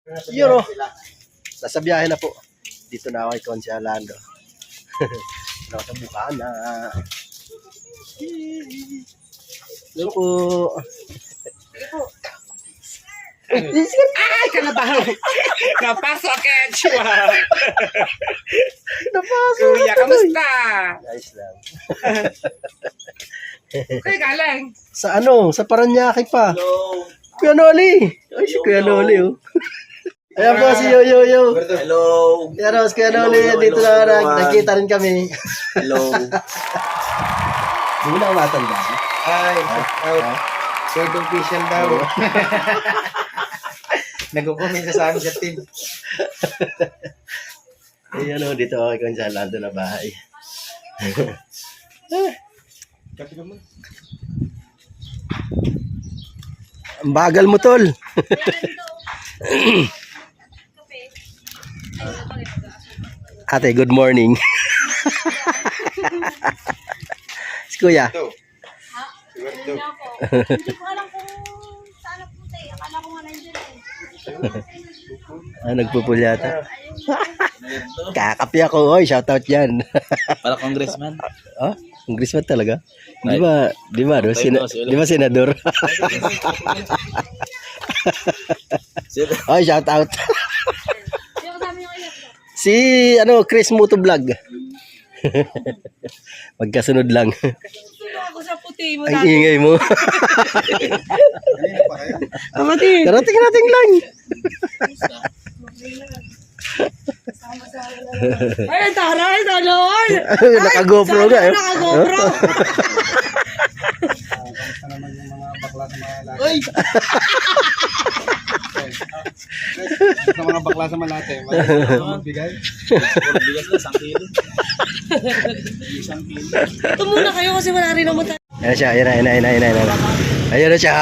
Yun o. Nasa biyahe na po. Dito na ako kay Consi Alando. Ano sa Bukana. Hello po. Ay, kalabahan! Napasok ka, Chua! Napasok. Kuya, kamusta? Nice lang. Okay, galing. Sa ano? Sa Paranaque pa. Hello. Kuya Noli. Ay, si Kuya Noli oh. Ayan po si Yo. Hello. Ayan o, si Kuya Noli. Dito na nagkita rin kami. Hello. Hindi mo na matanda. Ay, out. Third official daw. Nag-comment sa amin sa team. Ayan o, dito ako kay Consi Alando na bahay. Kapi naman. Ang bagal mo, tol. Ate, good morning. Si Kuya. Ito. Hindi ko alam kung saan napunta eh. Akala ko nga nandiyan eh. Nagpupul yata. Kakapi ako. Oy, shoutout dyan. Para congressman. Oh, congressman talaga? Di ba, no? Di ba senador? Oy, shoutout. Hindi ko sabi yung iyak ko. Si, Chris Muto Vlog. Magkasunod lang. Sino ako sa puti mo Ang ingay mo. Amati. Karating nating lang. Ay, taray, talon. Naka-GoPro nga. Eh. Naka-GoPro. Uy! Sa mga bakla sa malate. Magbigay. Bigas na, 1 kilo. 1 kilo. Tumuna kayo kasi wala rin naman tayo. Ayan siya, ayan na. Ayan na siya.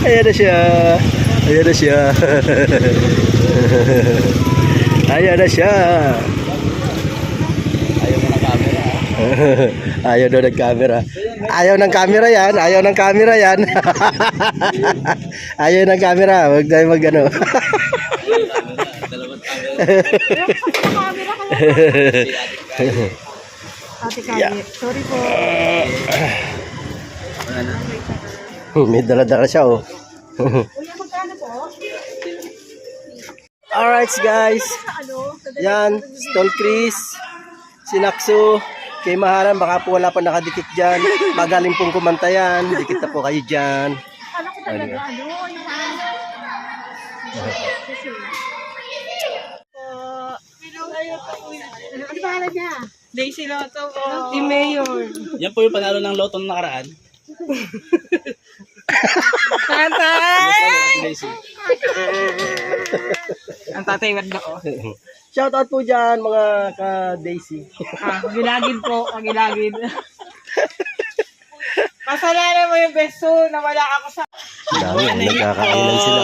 Ayan na siya. Ayan na siya. Ayan na siya. Ayaw daw ng camera. Ayaw ng camera yan. Ayaw ng camera yan. Ayaw ng camera. Huwag tayo mag-ano. Dalawang camera. Ate Kali, sorry po. May dala-dala siya oh. Kuya, magkano po? Alright guys. Ano? Yan, Stone Chris, Sinakso, kay Maharan, baka po wala pa nakadikit dyan. Magaling pong kumanta yan. Dikit na po kayo dyan. Alam ko talaga, yung ano pangalan niya? Daisy Lotto po. Si Mayor. Yan po yung panalo ng loto ng nakaraan. Tatay! Ang tatay wad ako. Shoutout po dyan mga ka-Daisy. Gilagid po, gilagid. Kasalanan mo yung beso na wala ako sa... Dami, nagkakailan sila.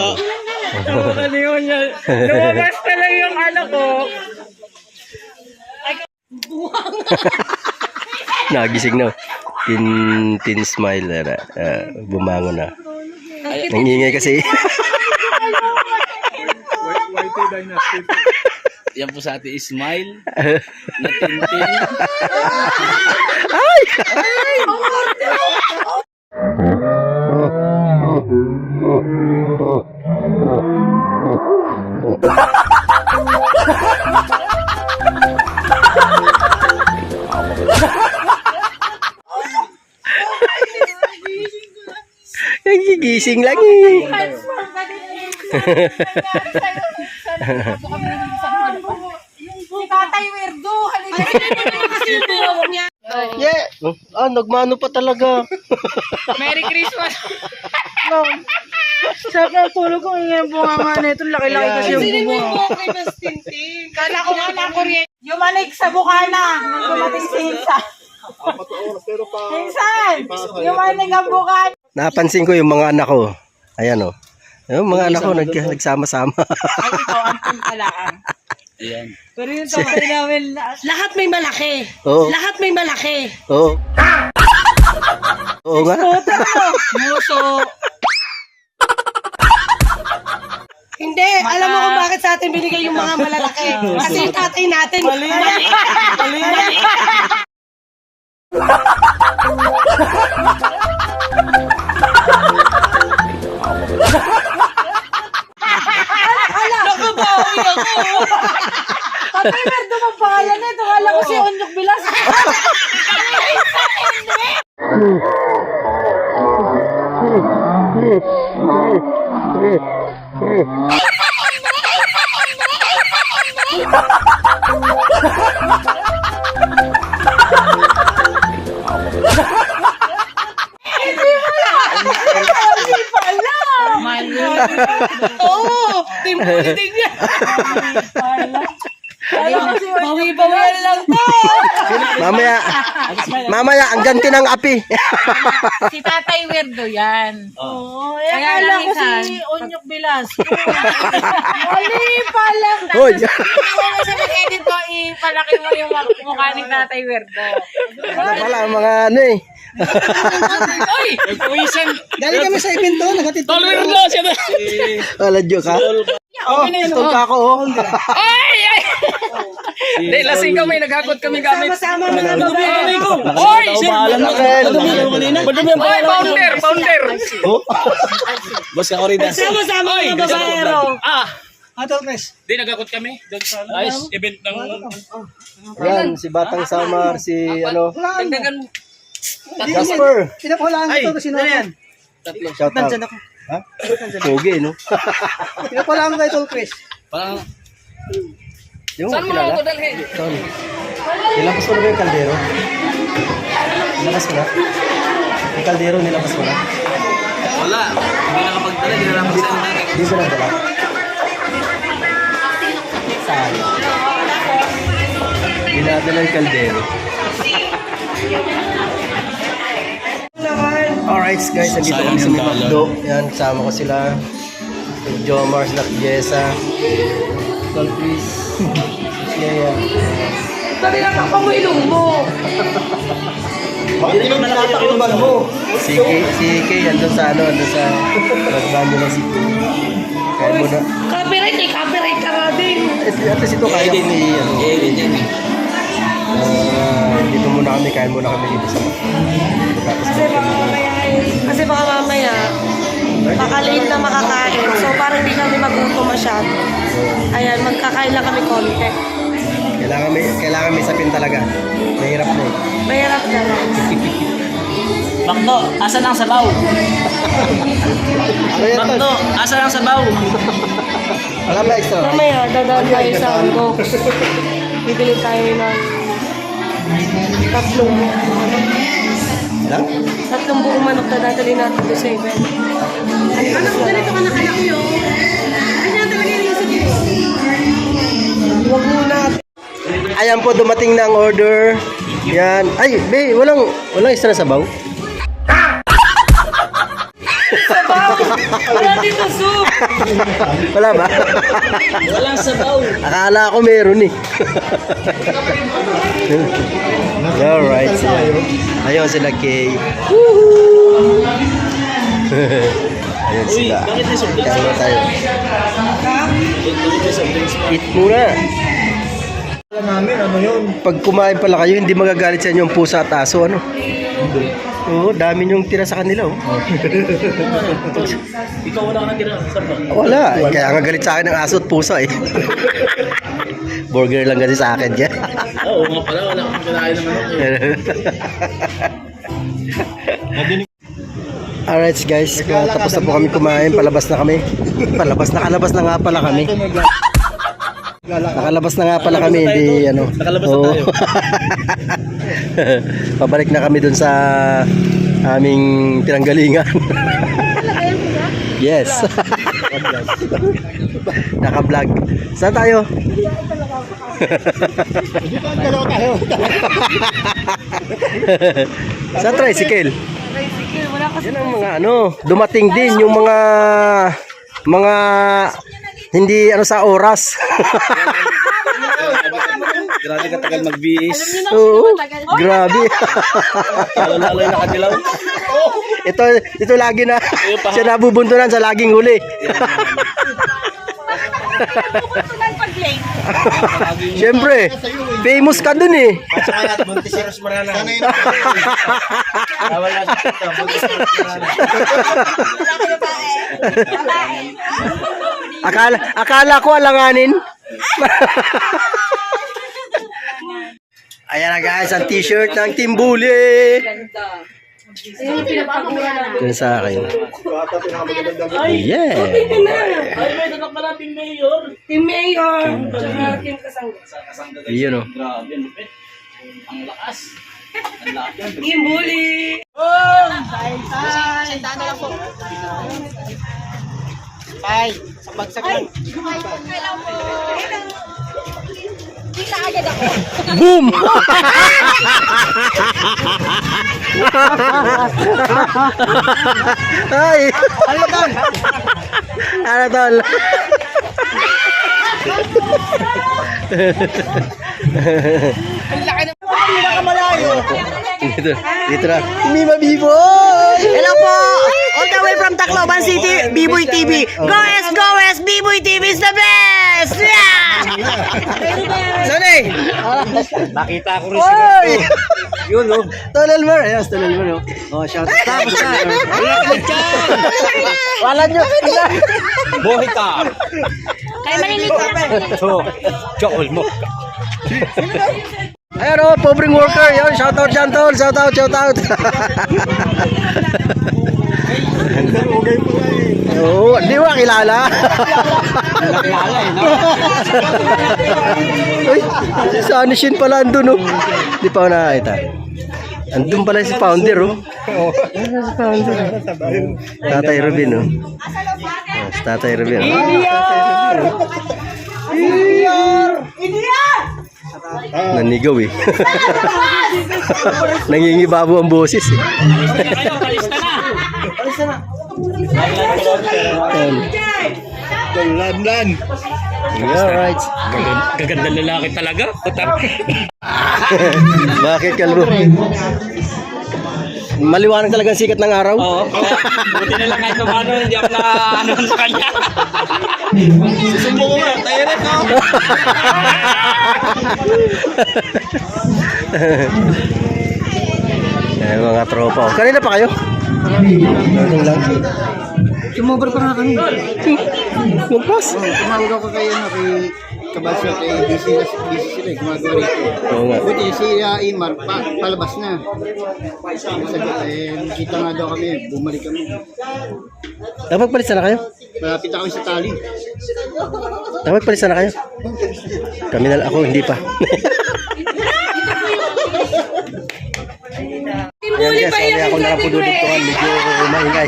Ano yun yan? Lumabas na lang yung anak ko. Nagising na. Tin smile na. Bumangon na. Nangingay kasi. Yan po sa ating Ismail. Na tintin. Nagigising lang eh. Si Tatay Werdo, halika kasi yung tuwag niya. Yeah. Nagmano pa talaga. Merry Christmas! Sa tulog ko, yung bunga nga na ito, laki-laki kasi yung Sino mo yung bunga. buhok kay Mas Tintin? Kala ko nga na kuryente. Yung manig sa Bukana, nung dumating si Hinsa. Hinsan! Yung manig ang Bukana. Napansin ko yung mga anak ko. Ayan oh. Yung mga anak ko nagsama-sama. Ay, ikaw ang pintalaan. Ayan. Pero yung tatay namin, Lahat may malaki. Oo. Lahat may malaki. Oo. Oo nga. muso. Hindi, alam mo kung bakit sa atin binigay yung mga malalaki. Kasi yung tatay natin. Mali. Nakabawi ako. Tatay Merdo ang pangalan nito. Kala ko si Onyok Bilas. Oo, timbuli niya. Bawi-bawian lang to. Mamaya, ang ganti ng api. Si Tatay Werdo yan. Oo, Kaya akala lang ko isa. si Onyok Bilas. Mali pala. Hoy, Kung sa mag-edit ko, ipalaki mo yung mukha ni Tatay Werdo. ito pala ang mga ano eh. Uy! Tuition! Galing kami sa evento, nagatito. Tol Werdo siya na. Aladyo ka? Oh, tol ka ako oh. Ay! Ay! Hindi, lasing kami. Naghakot kami gamit. Sama-sama mga babae. Oy! Madumi Oy! Founder! Founder! Boss ka Corrida. Sama-sama mga babaero. Tol Chris. Di nagakot kami doon sa event ng Yan, si Batang Samar, si ano, Dagdagan mo. Jasper. Pinapahulaan ko to kasi sino yan. Shout out. Ha? Pogi, no? Pinapahulaan ko kay Tol Chris. parang Yung Saan mo kilala? ako dalhin? Sorry. Nilabas mo na ba yung kaldero? Nilabas mo na? Yung kaldero, nilabas mo na? wala. Hindi nakapagdala, hindi na lang magsalita. Hindi ko nagdala. Saan? Dinadala yung kaldero. Alright guys, nandito kami sa Mimagdo. Yan, kasama ko sila. Jomar, sila Jessa. Tol Chris. Siya. Dali lang ako mo ilong mo. Bakit yung natatakluban mo? Si Kay, andun sa ano, andun sa nagbando na si Kay. Kaya mo na. Copyright eh, copyright ka nga din. At least ito kaya kami, ano. Dito muna kami, kaya muna kami dito sa tapos Kasi baka mamaya, baka-late na makakain. So parang hindi kami magutom masyado. Ayan, magkakain lang kami konti. kailangan may sapin talaga. Mahirap na eh. Mahirap na lang. Bakto, asa ang sabaw? Ano yan, Bakto, Tol? asa ang sabaw? Wala ba extra? Mamaya, dadaan tayo sa Angox. Bibili tayo ng tatlong Lang? buong manok na dadali natin to sa event. Anak, ganito ka nakalaki yun. Ganyan talaga yung sa dito. Huwag muna. Ayan po, dumating na ang order. Yan. Ay, be, walang extra sabaw. Wala dito soup. Wala ba? Walang sabaw. Akala ko meron eh. Alright. Ayun sila Kay. Ayun Uy, sila. bakit may soft drinks? Kaya na tayo. Bakit may soft drinks? Eat muna. Pag kumain pala kayo, hindi magagalit sa inyo ang pusa at aso, ano? Oo, dami niyong tira sa kanila, oh. Ikaw wala ka nang tira. Saan ba? Wala, kaya nga galit sa akin ng aso at pusa, eh. Burger lang kasi sa akin, kaya. Oo nga pala, wala kang kinain ng ano. Alright guys, tapos na po kami kumain, palabas na kami. Nakalabas na nga pala kami. Nakalabas na nga pala kami, hindi ano. Nakalabas na tayo. Pabalik na kami dun sa aming pinanggalingan. Yes. Naka-vlog. Saan tayo? Sa tricycle. Wala kasi. Yan ang mga ano, dumating din yung mga hindi ano sa oras. Grabe katagal mag-BS. Oo, grabe. Lalo-lalo yung nakadilaw. ito lagi na siya nabubuntunan sa laging huli. Bukod ko ng pag-link. Siyempre, famous ka dun eh. At Montesinos Marana. Sanay na. Wala sa ito. Montesinos Marana. Laki na bae. Babae. Akala ko alanganin. Ayan na guys, ang t-shirt ng Team Bully. Ayun yung pinapagura namin. Ito sa akin. Yeah. Team Mayor. Tsaka Team Kasangga. Yun o. Grabe, ang lupit. Ang lakas. Ang lakas. Team Bully. Kailan po. Kita agad ako. Boom! Ay! Ano tol? Ano tol? Dito na. Mima B-Boy! Hello po! All the way from Tacloban City, B-Boy TV. Go S, B-Boy TV is the best! Yeah! Sonny! Nakita ko rin Oy! Yun o. Tol Elmer. Ayos, Tol Elmer o. Oh, shout out. Tapos na. Wala nyo. Bohita. Kaya maliligo na. Chokol mo. Ayan o, pobreng worker. Yun, shout out dyan, Tol. Shout out, shout out. Oo, di ba kilala? Nakilala eh, no? Uy, si Sunny Shin pala andun o. Di pa ako nakakita. Andun pala si Founder o. Si Founder. Tatay Rubin o. Si Tatay Rubin o. Nanigaw eh. Nangingibabo ang boses eh. Kayo, palista na. Ayan. Alright. Gaganda lalaki talaga. Bakit kalbo? Maliwanag talaga ang sikat ng araw. Oo. Buti na lang kahit paano, hindi ako na ano sa kanya. Susumbo ko nga. Tayo rin, no? Ayan, mga tropa. Oh. Kanina pa kayo? Dating lang. Sumobra pa nga kami. Magpas. Tumawag ako kay Kabasyo, kay busy sila eh, gumagawa rito. Oo nga. Buti si Imar, palabas na. Kita nga daw kami, bumalik kami. Napagpalisan na kayo? Malapit na kami sa tali. Napagpalisan na kayo? Kami na ako, hindi pa. Ayan guys, ako na lang po dudugtungan. Medyo maingay.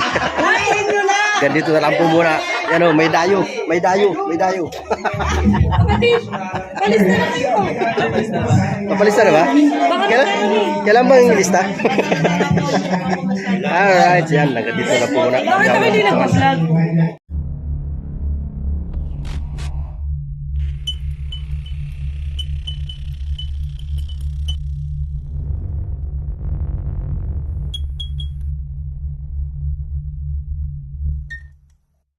Ganito na lang po muna. Yan o, may dayo. May dayo. May dayo. Palis na lang kayo. Papalista na ba? Kailan ba yung lista? Alright, yan. Dito na po muna. Bakit kami hindi nagpa-vlog?